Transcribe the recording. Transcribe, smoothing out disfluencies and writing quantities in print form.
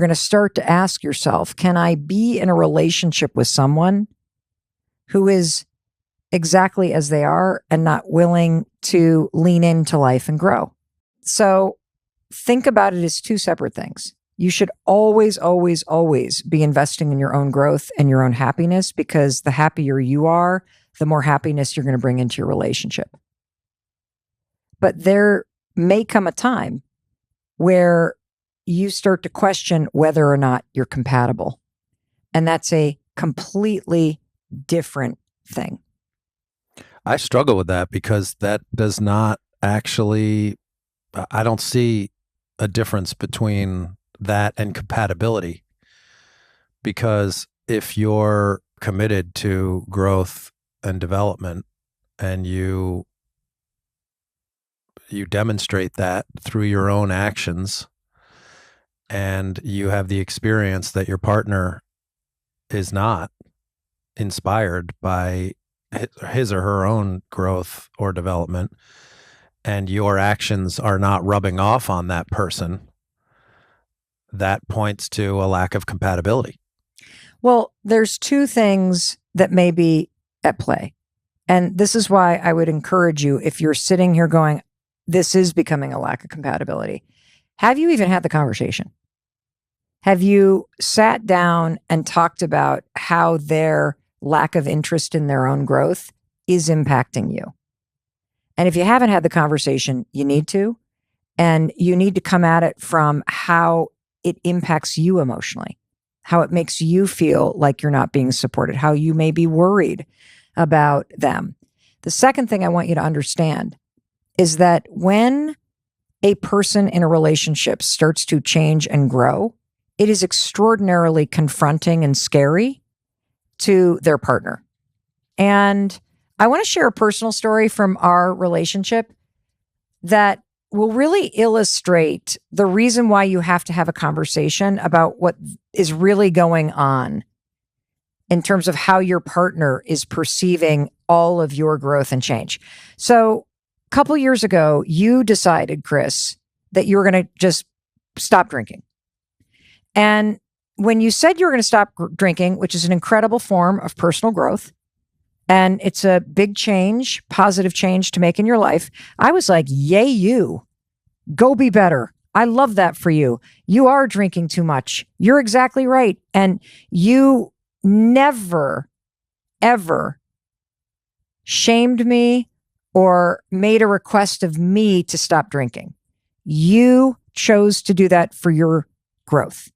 You're going to start to ask yourself, can I be in a relationship with someone who is exactly as they are and not willing to lean into life and grow? So think about it as two separate things. You should always, always, always be investing in your own growth and your own happiness, because the happier you are, the more happiness you're going to bring into your relationship. But there may come a time where you start to question whether or not you're compatible. And that's a completely different thing. I struggle with that because that does not actually, I don't see a difference between that and compatibility. Because if you're committed to growth and development and you demonstrate that through your own actions, and you have the experience that your partner is not inspired by his or her own growth or development, and your actions are not rubbing off on that person, that points to a lack of compatibility. Well, there's two things that may be at play. And this is why I would encourage you, if you're sitting here going, this is becoming a lack of compatibility, have you even had the conversation? Have you sat down and talked about how their lack of interest in their own growth is impacting you? And if you haven't had the conversation, you need to. And you need to come at it from how it impacts you emotionally, how it makes you feel like you're not being supported, how you may be worried about them. The second thing I want you to understand is that when a person in a relationship starts to change and grow, it is extraordinarily confronting and scary to their partner. And I want to share a personal story from our relationship that will really illustrate the reason why you have to have a conversation about what is really going on in terms of how your partner is perceiving all of your growth and change. So a couple years ago, you decided, Chris, that you were going to just stop drinking. And when you said you were going to stop drinking, which is an incredible form of personal growth, and it's a big change, positive change to make in your life, I was like, yay, you. Go be better. I love that for you. You are drinking too much. You're exactly right. And you never, ever shamed me or made a request of me to stop drinking. You chose to do that for your growth.